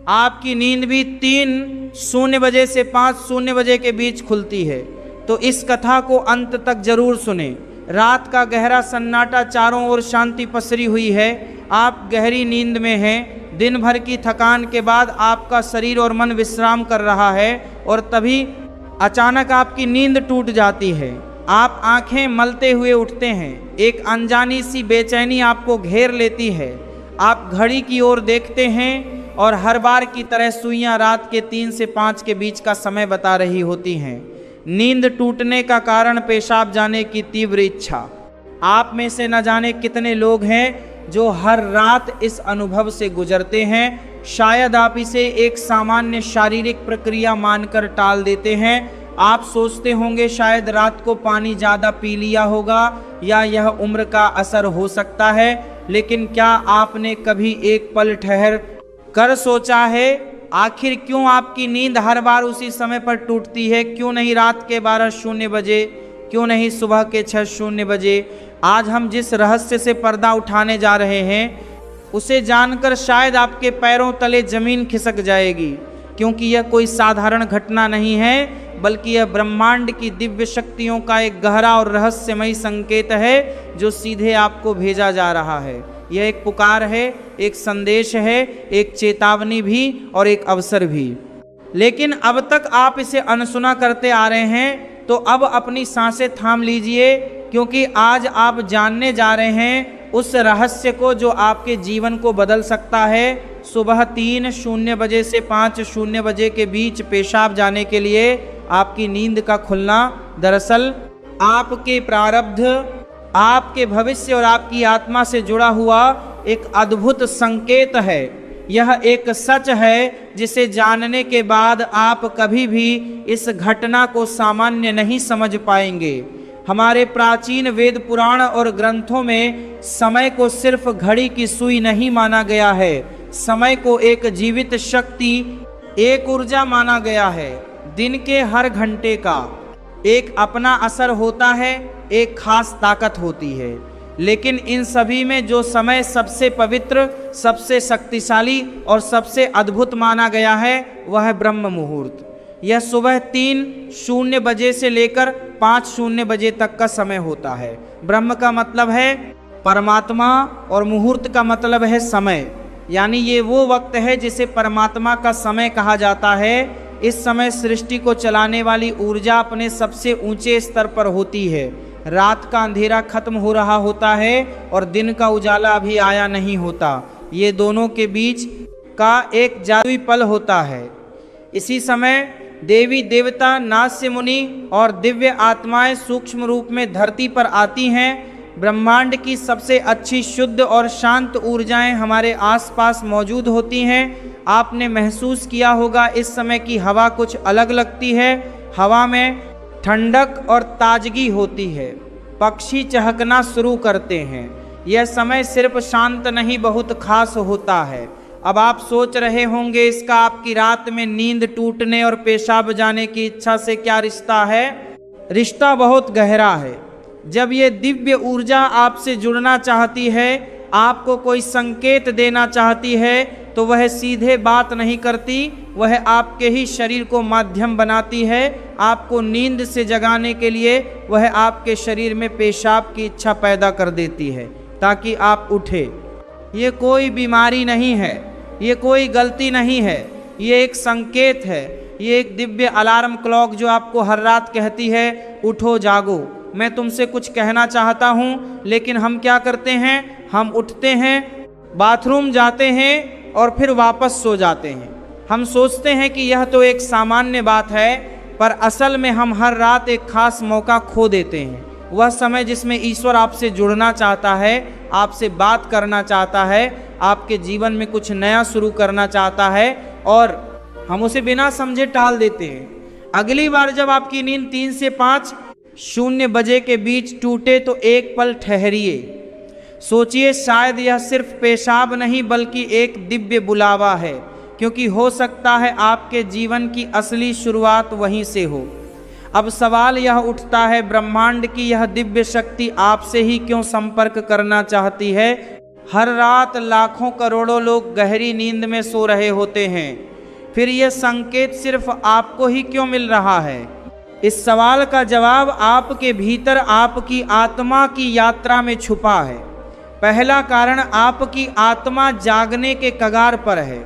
आपकी नींद भी 3:00 बजे से 5:00 बजे के बीच खुलती है। तो इस कथा को अंत तक जरूर सुने। रात का गहरा सन्नाटा, चारों ओर शांति पसरी हुई है, आप गहरी नींद में हैं। दिन भर की थकान के बाद आपका शरीर और मन विश्राम कर रहा है और तभी अचानक आपकी नींद टूट जाती है। आप आंखें मलते हुए उठते हैं। एक अनजानी सी बेचैनी आपको घेर लेती है। आप घड़ी की ओर देखते हैं और हर बार की तरह सुइयां रात के 3 से 5 के बीच का समय बता रही होती हैं। नींद टूटने का कारण पेशाब जाने की तीव्र इच्छा। आप में से न जाने कितने लोग हैं जो हर रात इस अनुभव से गुजरते हैं। शायद आप इसे एक सामान्य शारीरिक प्रक्रिया मानकर टाल देते हैं। आप सोचते होंगे शायद रात को पानी ज़्यादा पी लिया होगा या यह उम्र का असर हो सकता है। लेकिन क्या आपने कभी एक पल ठहर कर सोचा है आखिर क्यों आपकी नींद हर बार उसी समय पर टूटती है? क्यों नहीं रात के 12:00 बजे, क्यों नहीं सुबह के 6:00 बजे? आज हम जिस रहस्य से पर्दा उठाने जा रहे हैं उसे जानकर शायद आपके पैरों तले जमीन खिसक जाएगी, क्योंकि यह कोई साधारण घटना नहीं है, बल्कि यह ब्रह्मांड की दिव्य शक्तियों का एक गहरा और रहस्यमयी संकेत है जो सीधे आपको भेजा जा रहा है। यह एक पुकार है, एक संदेश है, एक चेतावनी भी और एक अवसर भी। लेकिन अब तक आप इसे अनसुना करते आ रहे हैं, तो अब अपनी सांसें थाम लीजिए, क्योंकि आज आप जानने जा रहे हैं उस रहस्य को जो आपके जीवन को बदल सकता है। सुबह 3:00 बजे से 5:00 बजे के बीच पेशाब जाने के लिए आपकी नींद का खुलना दरअसल आपके प्रारब्ध, आपके भविष्य और आपकी आत्मा से जुड़ा हुआ एक अद्भुत संकेत है। यह एक सच है जिसे जानने के बाद आप कभी भी इस घटना को सामान्य नहीं समझ पाएंगे। हमारे प्राचीन वेद पुराण और ग्रंथों में समय को सिर्फ घड़ी की सुई नहीं माना गया है। समय को एक जीवित शक्ति, एक ऊर्जा माना गया है। दिन के हर घंटे का एक अपना असर होता है, एक खास ताकत होती है। लेकिन इन सभी में जो समय सबसे पवित्र, सबसे शक्तिशाली और सबसे अद्भुत माना गया है वह है ब्रह्म मुहूर्त। यह सुबह 3:00 बजे से लेकर 5:00 बजे तक का समय होता है। ब्रह्म का मतलब है परमात्मा और मुहूर्त का मतलब है समय, यानी ये वो वक्त है जिसे परमात्मा का समय कहा जाता है। इस समय सृष्टि को चलाने वाली ऊर्जा अपने सबसे ऊंचे स्तर पर होती है। रात का अंधेरा खत्म हो रहा होता है और दिन का उजाला अभी आया नहीं होता। ये दोनों के बीच का एक जादुई पल होता है। इसी समय देवी देवता, नास्य मुनि और दिव्य आत्माएं सूक्ष्म रूप में धरती पर आती हैं। ब्रह्मांड की सबसे अच्छी, शुद्ध और शांत ऊर्जाएं हमारे आसपास मौजूद होती हैं। आपने महसूस किया होगा इस समय की हवा कुछ अलग लगती है। हवा में ठंडक और ताजगी होती है। पक्षी चहकना शुरू करते हैं। यह समय सिर्फ शांत नहीं, बहुत खास होता है। अब आप सोच रहे होंगे इसका आपकी रात में नींद टूटने और पेशाब जाने की इच्छा से क्या रिश्ता है? रिश्ता बहुत गहरा है। जब ये दिव्य ऊर्जा आपसे जुड़ना चाहती है, आपको कोई संकेत देना चाहती है, तो वह सीधे बात नहीं करती, वह आपके ही शरीर को माध्यम बनाती है। आपको नींद से जगाने के लिए वह आपके शरीर में पेशाब की इच्छा पैदा कर देती है ताकि आप उठे। ये कोई बीमारी नहीं है, ये कोई गलती नहीं है, ये एक संकेत है। ये एक दिव्य अलार्म क्लॉक जो आपको हर रात कहती है उठो, जागो। मैं तुमसे कुछ कहना चाहता हूँ, लेकिन हम क्या करते हैं? हम उठते हैं, बाथरूम जाते हैं और फिर वापस सो जाते हैं। हम सोचते हैं कि यह तो एक सामान्य बात है, पर असल में हम हर रात एक खास मौका खो देते हैं। वह समय जिसमें ईश्वर आपसे जुड़ना चाहता है, आपसे बात करना चाहता है, आपके जीवन में कुछ नया शुरू करना चाहता है, और हम उसे बिना समझे टाल देते हैं। अगली बार जब आपकी नींद 3 से 5:00 बजे के बीच टूटे तो एक पल ठहरिए, सोचिए शायद यह सिर्फ पेशाब नहीं बल्कि एक दिव्य बुलावा है, क्योंकि हो सकता है आपके जीवन की असली शुरुआत वहीं से हो। अब सवाल यह उठता है, ब्रह्मांड की यह दिव्य शक्ति आपसे ही क्यों संपर्क करना चाहती है? हर रात लाखों करोड़ों लोग गहरी नींद में सो रहे होते हैं, फिर यह संकेत सिर्फ आपको ही क्यों मिल रहा है? इस सवाल का जवाब आपके भीतर आपकी आत्मा की यात्रा में छुपा है। पहला कारण, आपकी आत्मा जागने के कगार पर है।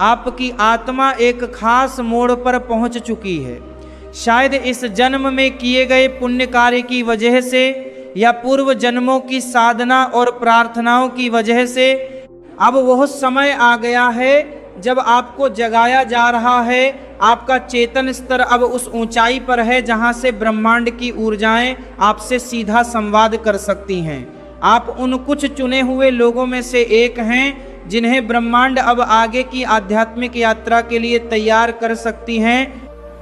आपकी आत्मा एक खास मोड़ पर पहुंच चुकी है। शायद इस जन्म में किए गए पुण्य कार्य की वजह से या पूर्व जन्मों की साधना और प्रार्थनाओं की वजह से अब वह समय आ गया है जब आपको जगाया जा रहा है। आपका चेतन स्तर अब उस ऊंचाई पर है जहां से ब्रह्मांड की ऊर्जाएं आपसे सीधा संवाद कर सकती हैं। आप उन कुछ चुने हुए लोगों में से एक हैं जिन्हें ब्रह्मांड अब आगे की आध्यात्मिक यात्रा के लिए तैयार कर सकती हैं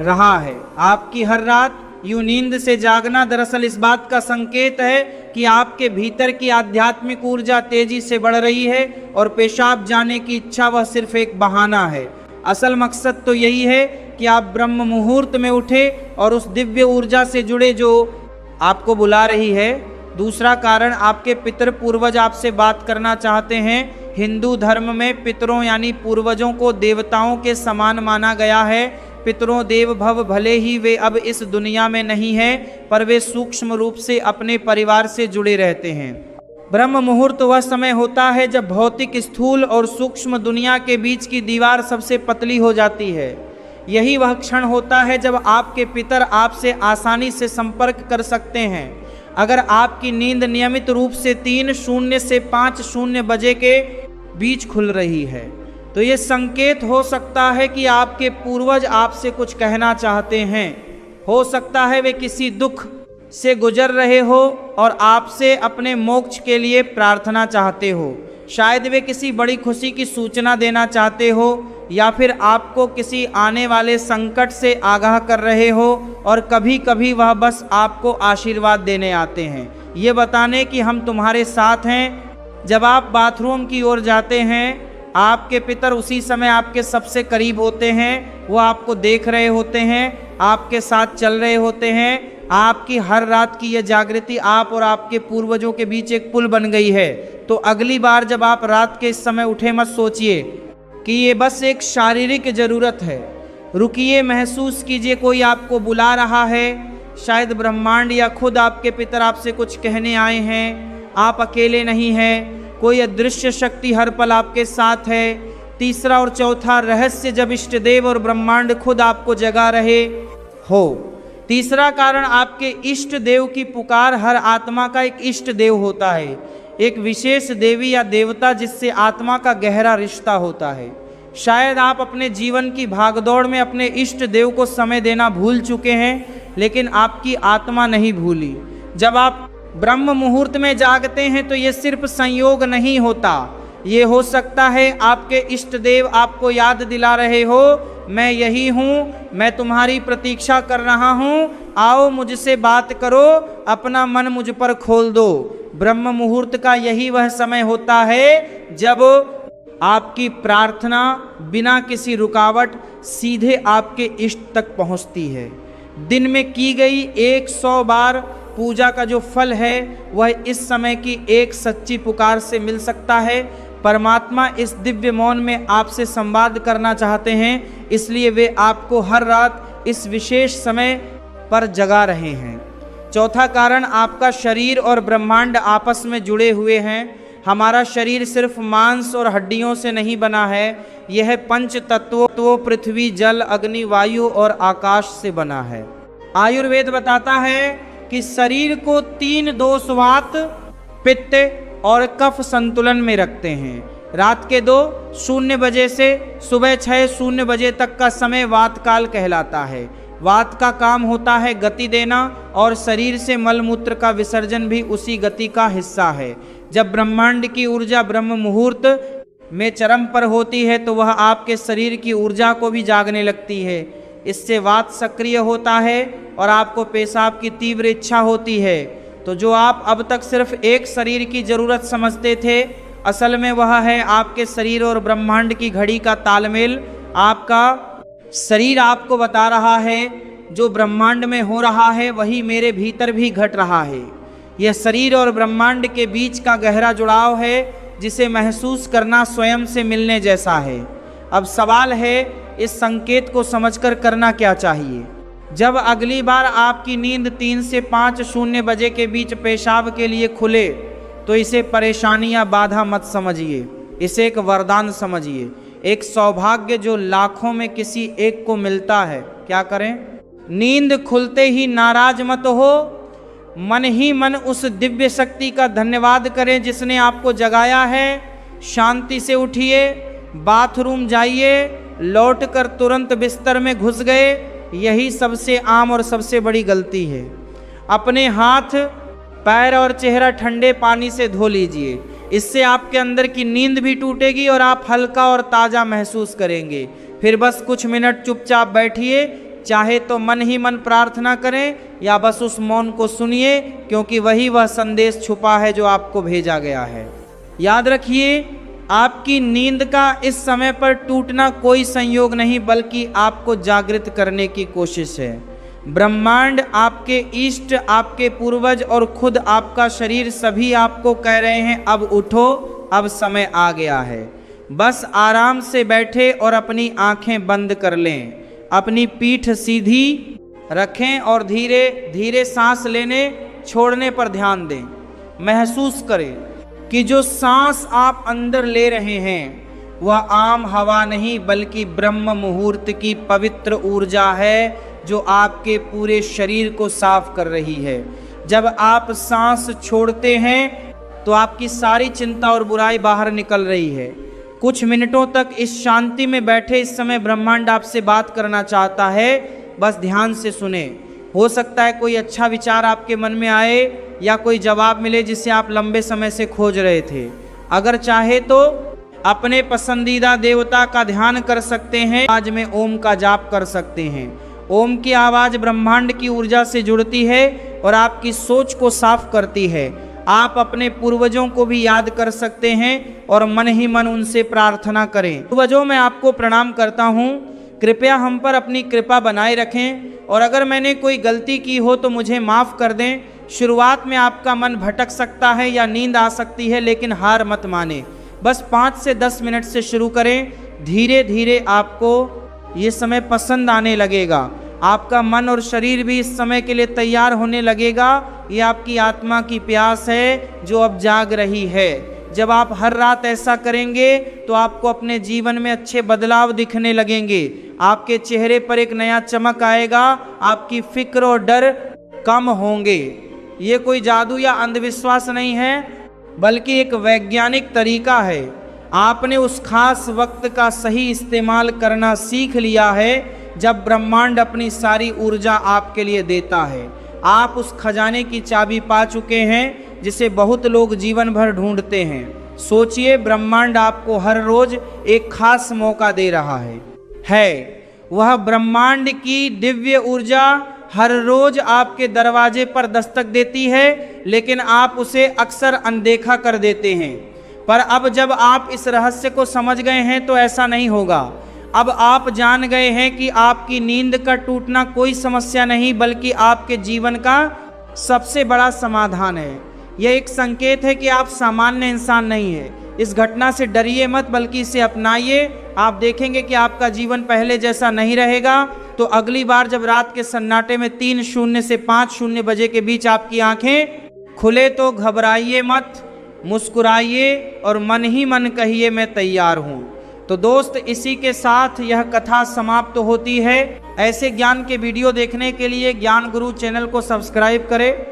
रहा है। आपकी हर रात यूं नींद से जागना दरअसल इस बात का संकेत है कि आपके भीतर की आध्यात्मिक ऊर्जा तेजी से बढ़ रही है और पेशाब जाने की इच्छा वह सिर्फ एक बहाना है। असल मकसद तो यही है कि आप ब्रह्म मुहूर्त में उठे और उस दिव्य ऊर्जा से जुड़े जो आपको बुला रही है। दूसरा कारण, आपके पितर पूर्वज आपसे बात करना चाहते हैं। हिंदू धर्म में पितरों यानी पूर्वजों को देवताओं के समान माना गया है। पितरों देव भव, भले ही वे अब इस दुनिया में नहीं हैं, पर वे सूक्ष्म रूप से अपने परिवार से जुड़े रहते हैं। ब्रह्म मुहूर्त वह समय होता है जब भौतिक स्थूल और सूक्ष्म दुनिया के बीच की दीवार सबसे पतली हो जाती है। यही वह क्षण होता है जब आपके पितर आपसे आसानी से संपर्क कर सकते हैं। अगर आपकी नींद नियमित रूप से 3:00 से 5:00 बजे के बीच खुल रही है तो ये संकेत हो सकता है कि आपके पूर्वज आपसे कुछ कहना चाहते हैं। हो सकता है वे किसी दुख से गुजर रहे हो और आपसे अपने मोक्ष के लिए प्रार्थना चाहते हो। शायद वे किसी बड़ी खुशी की सूचना देना चाहते हो या फिर आपको किसी आने वाले संकट से आगाह कर रहे हो, और कभी कभी वह बस आपको आशीर्वाद देने आते हैं, ये बताने कि हम तुम्हारे साथ हैं। जब आप बाथरूम की ओर जाते हैं, आपके पितर उसी समय आपके सबसे करीब होते हैं। वो आपको देख रहे होते हैं, आपके साथ चल रहे होते हैं। आपकी हर रात की यह जागृति आप और आपके पूर्वजों के बीच एक पुल बन गई है। तो अगली बार जब आप रात के इस समय उठे, मत सोचिए कि ये बस एक शारीरिक ज़रूरत है। रुकिए, महसूस कीजिए कोई आपको बुला रहा है। शायद ब्रह्मांड या खुद आपके पितर आपसे कुछ कहने आए हैं। आप अकेले नहीं हैं, कोई अदृश्य शक्ति हर पल आपके साथ है। तीसरा और चौथा रहस्य, जब इष्ट देव और ब्रह्मांड खुद आपको जगा रहे हो। तीसरा कारण, आपके इष्ट देव की पुकार हर आत्मा का एक इष्ट देव होता है, एक विशेष देवी या देवता जिससे आत्मा का गहरा रिश्ता होता है। शायद आप अपने जीवन की भागदौड़ में अपने इष्ट देव को समय देना भूल चुके हैं, लेकिन आपकी आत्मा नहीं भूली। जब आप ब्रह्म मुहूर्त में जागते हैं तो ये सिर्फ संयोग नहीं होता, ये हो सकता है आपके इष्ट देव आपको याद दिला रहे हो, मैं यही हूँ, मैं तुम्हारी प्रतीक्षा कर रहा हूँ, आओ मुझसे बात करो, अपना मन मुझ पर खोल दो। ब्रह्म मुहूर्त का यही वह समय होता है जब आपकी प्रार्थना बिना किसी रुकावट सीधे आपके इष्ट तक पहुँचती है। दिन में की गई 100 बार पूजा का जो फल है वह इस समय की एक सच्ची पुकार से मिल सकता है। परमात्मा इस दिव्य मौन में आपसे संवाद करना चाहते हैं, इसलिए वे आपको हर रात इस विशेष समय पर जगा रहे हैं। चौथा कारण, आपका शरीर और ब्रह्मांड आपस में जुड़े हुए हैं। हमारा शरीर सिर्फ मांस और हड्डियों से नहीं बना है, यह पंच तत्वों पृथ्वी, जल, अग्नि, वायु और आकाश से बना है। आयुर्वेद बताता है कि शरीर को 3 दोष वात, पित्त और कफ संतुलन में रखते हैं। रात के 2:00 बजे से सुबह 6:00 बजे तक का समय वात काल कहलाता है। वात का काम होता है गति देना, और शरीर से मलमूत्र का विसर्जन भी उसी गति का हिस्सा है। जब ब्रह्मांड की ऊर्जा ब्रह्म मुहूर्त में चरम पर होती है तो वह आपके शरीर की ऊर्जा को भी जागने लगती है। इससे वात सक्रिय होता है और आपको पेशाब की तीव्र इच्छा होती है। तो जो आप अब तक सिर्फ एक शरीर की जरूरत समझते थे, असल में वह है आपके शरीर और ब्रह्मांड की घड़ी का तालमेल। आपका शरीर आपको बता रहा है जो ब्रह्मांड में हो रहा है वही मेरे भीतर भी घट रहा है। यह शरीर और ब्रह्मांड के बीच का गहरा जुड़ाव है जिसे महसूस करना स्वयं से मिलने जैसा है। अब सवाल है, इस संकेत को समझकर करना क्या चाहिए। जब अगली बार आपकी नींद 3 से 5:00 बजे के बीच पेशाब के लिए खुले तो इसे परेशानी या बाधा मत समझिए, इसे एक वरदान समझिए, एक सौभाग्य जो लाखों में किसी एक को मिलता है। क्या करें? नींद खुलते ही नाराज मत हो, मन ही मन उस दिव्य शक्ति का धन्यवाद करें जिसने आपको जगाया है। शांति से उठिए, बाथरूम जाइए, लौटकर तुरंत बिस्तर में घुस गए, यही सबसे आम और सबसे बड़ी गलती है। अपने हाथ, पैर और चेहरा ठंडे पानी से धो लीजिए, इससे आपके अंदर की नींद भी टूटेगी और आप हल्का और ताज़ा महसूस करेंगे। फिर बस कुछ मिनट चुपचाप बैठिए, चाहे तो मन ही मन प्रार्थना करें या बस उस मौन को सुनिए, क्योंकि वही वह संदेश छुपा है जो आपको भेजा गया है। याद रखिए, आपकी नींद का इस समय पर टूटना कोई संयोग नहीं, बल्कि आपको जागृत करने की कोशिश है। ब्रह्मांड, आपके इष्ट, आपके पूर्वज और खुद आपका शरीर सभी आपको कह रहे हैं, अब उठो, अब समय आ गया है। बस आराम से बैठे और अपनी आंखें बंद कर लें, अपनी पीठ सीधी रखें और धीरे धीरे सांस लेने छोड़ने पर ध्यान दें। महसूस करें कि जो सांस आप अंदर ले रहे हैं वह आम हवा नहीं, बल्कि ब्रह्म मुहूर्त की पवित्र ऊर्जा है जो आपके पूरे शरीर को साफ कर रही है। जब आप सांस छोड़ते हैं तो आपकी सारी चिंता और बुराई बाहर निकल रही है। कुछ मिनटों तक इस शांति में बैठे, इस समय ब्रह्मांड आपसे बात करना चाहता है, बस ध्यान से सुने। हो सकता है कोई अच्छा विचार आपके मन में आए या कोई जवाब मिले जिसे आप लंबे समय से खोज रहे थे। अगर चाहे तो अपने पसंदीदा देवता का ध्यान कर सकते हैं, आज में ओम का जाप कर सकते हैं। ओम की आवाज़ ब्रह्मांड की ऊर्जा से जुड़ती है और आपकी सोच को साफ करती है। आप अपने पूर्वजों को भी याद कर सकते हैं और मन ही मन उनसे प्रार्थना करें। पूर्वजों, मैं आपको प्रणाम करता हूँ, कृपया हम पर अपनी कृपा बनाए रखें और अगर मैंने कोई गलती की हो तो मुझे माफ़ कर दें। शुरुआत में आपका मन भटक सकता है या नींद आ सकती है, लेकिन हार मत माने। बस 5 से 10 मिनट से शुरू करें, धीरे धीरे आपको ये समय पसंद आने लगेगा। आपका मन और शरीर भी इस समय के लिए तैयार होने लगेगा। ये आपकी आत्मा की प्यास है जो अब जाग रही है। जब आप हर रात ऐसा करेंगे तो आपको अपने जीवन में अच्छे बदलाव दिखने लगेंगे। आपके चेहरे पर एक नया चमक आएगा, आपकी फिक्र और डर कम होंगे। ये कोई जादू या अंधविश्वास नहीं है, बल्कि एक वैज्ञानिक तरीका है। आपने उस खास वक्त का सही इस्तेमाल करना सीख लिया है जब ब्रह्मांड अपनी सारी ऊर्जा आपके लिए देता है। आप उस खजाने की चाबी पा चुके हैं जिसे बहुत लोग जीवन भर ढूंढते हैं। सोचिए, ब्रह्मांड आपको हर रोज एक खास मौका दे रहा है। वह ब्रह्मांड की दिव्य ऊर्जा हर रोज आपके दरवाजे पर दस्तक देती है, लेकिन आप उसे अक्सर अनदेखा कर देते हैं। पर अब जब आप इस रहस्य को समझ गए हैं तो ऐसा नहीं होगा। अब आप जान गए हैं कि आपकी नींद का टूटना कोई समस्या नहीं, बल्कि आपके जीवन का सबसे बड़ा समाधान है। यह एक संकेत है कि आप सामान्य इंसान नहीं हैं। इस घटना से डरिए मत, बल्कि इसे अपनाइए। आप देखेंगे कि आपका जीवन पहले जैसा नहीं रहेगा। तो अगली बार जब रात के सन्नाटे में 3:00 से 5:00 बजे के बीच आपकी आंखें खुले तो घबराइए मत, मुस्कुराइए और मन ही मन कहिए, मैं तैयार हूँ। तो दोस्त, इसी के साथ यह कथा समाप्त होती है। ऐसे ज्ञान के वीडियो देखने के लिए ज्ञान गुरु चैनल को सब्सक्राइब करें।